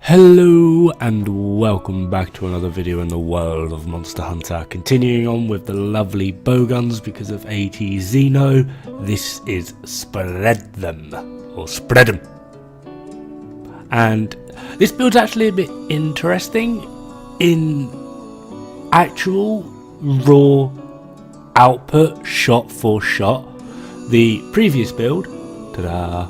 Hello and welcome back to another video in the world of Monster Hunter. Continuing on with the lovely bowguns because of AT Xeno, this is Spread Them, or Spread 'em. And this build's actually a bit interesting in actual raw output, shot for shot. The previous build, ta-da,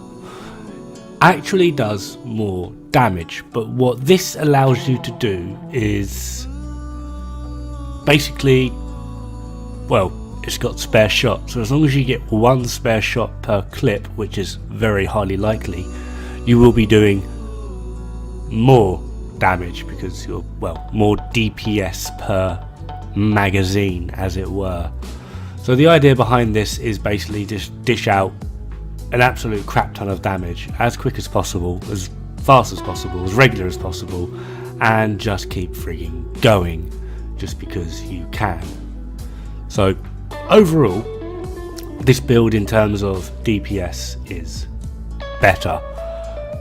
actually does more damage, but what this allows you to do is basically, well, it's got spare shot, so as long as you get one spare shot per clip, which is very highly likely, you will be doing more damage because you're, well, more DPS per magazine, as it were. So the idea behind this is basically just dish out an absolute crap ton of damage as quick as possible, as fast as possible, as regular as possible, and just keep frigging going just because you can. So overall, this build in terms of DPS is better,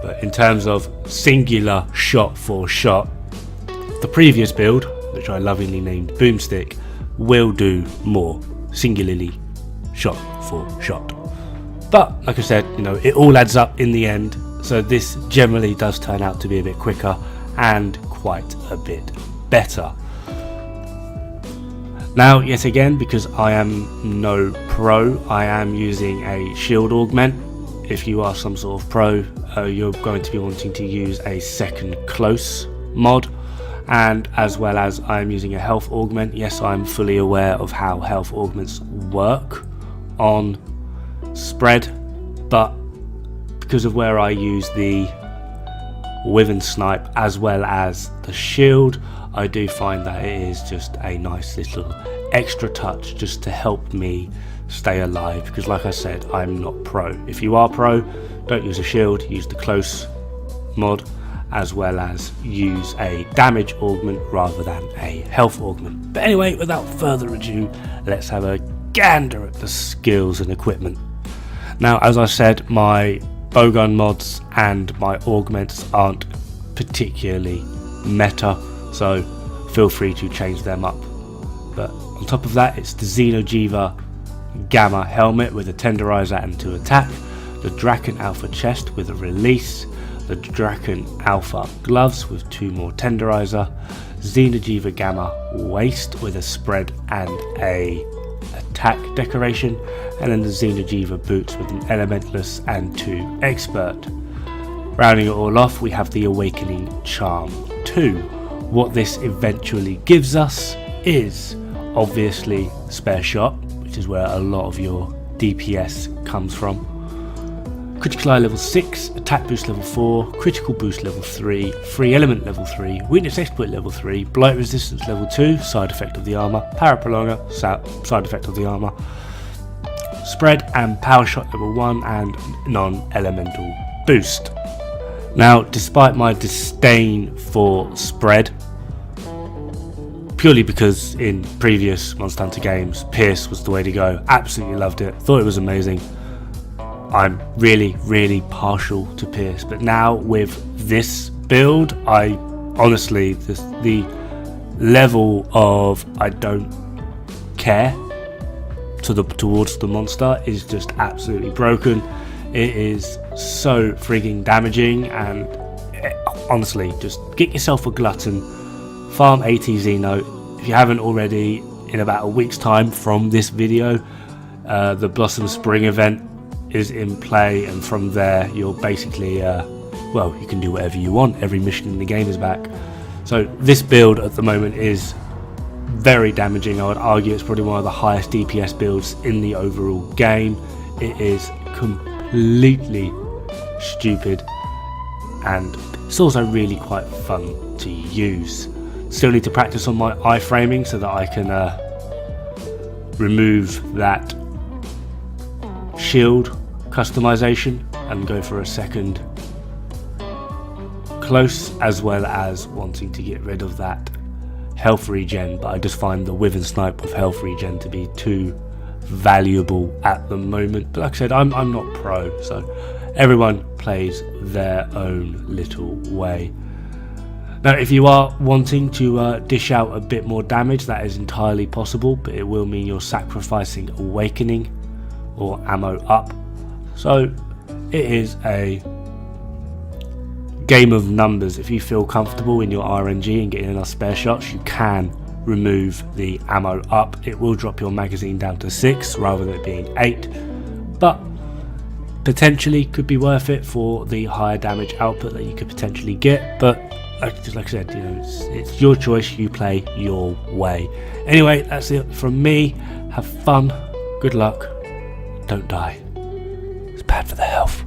but in terms of singular shot for shot, the previous build, which I lovingly named Boomstick, will do more singularly shot for shot. But like I said, you know, it all adds up in the end, so this generally does turn out to be a bit quicker and quite a bit better. Now, yet again, because I am no pro, I am using a shield augment. If you are some sort of pro, you're going to be wanting to use a second close mod, and as well as I am using a health augment. Yes, I'm fully aware of how health augments work on Spread, but because of where I use the Wyvern Snipe as well as the shield, I do find that it is just a nice little extra touch just to help me stay alive, because like I said, I'm not pro. If you are pro, don't use a shield, use the close mod, as well as use a damage augment rather than a health augment. But anyway, without further ado, let's have a gander at the skills and equipment. Now, as I said, my bowgun mods and my augments aren't particularly meta, so feel free to change them up. But on top of that, it's the Xeno Gamma helmet with a tenderizer and 2 attack, the Draken Alpha chest with a release, the Draken Alpha gloves with 2 more tenderizer, Xeno Gamma waist with a spread and a attack decoration, and then the Xeno boots with an elementless and 2 expert. Rounding it all off, we have the Awakening Charm 2. What this eventually gives us is obviously spare shot, which is where a lot of your DPS comes from. Critical Eye level 6, Attack Boost level 4, Critical Boost level 3, Free Element level 3, Weakness Exploit level 3, Blight Resistance level 2, side effect of the armor, Power Prolonger, side effect of the armor, Spread and Power Shot level 1, and Non-Elemental Boost. Now, despite my disdain for Spread, purely because in previous Monster Hunter games, Pierce was the way to go, absolutely loved it, thought it was amazing. I'm really partial to Pierce, but now with this build, I honestly, the level of I don't care towards the monster is just absolutely broken. It is so frigging damaging, and honestly, just get yourself a Glutton, farm AT Xeno. If you haven't already, in about a week's time from this video, the Blossom Spring event is in play, and from there you're basically well, you can do whatever you want. Every mission in the game is back. So this build at the moment is very damaging. I would argue it's probably one of the highest DPS builds in the overall game. It is completely stupid, and it's also really quite fun to use. Still need to practice on my iframing so that I can remove that shield customization and go for a second close, as well as wanting to get rid of that health regen, but I just find the Wyvern Snipe with health regen to be too valuable at the moment. But like I said, I'm not pro, so everyone plays their own little way. Now, if you are wanting to dish out a bit more damage, that is entirely possible, but it will mean you're sacrificing awakening or ammo up. So it is a game of numbers. If you feel comfortable in your RNG and getting enough spare shots, you can remove the ammo up. It will drop your magazine down to 6 rather than it being 8, but potentially could be worth it for the higher damage output that you could potentially get. But like I said, it's your choice, you play your way. Anyway, that's it from me. Have fun, good luck, don't die. It's bad for the health.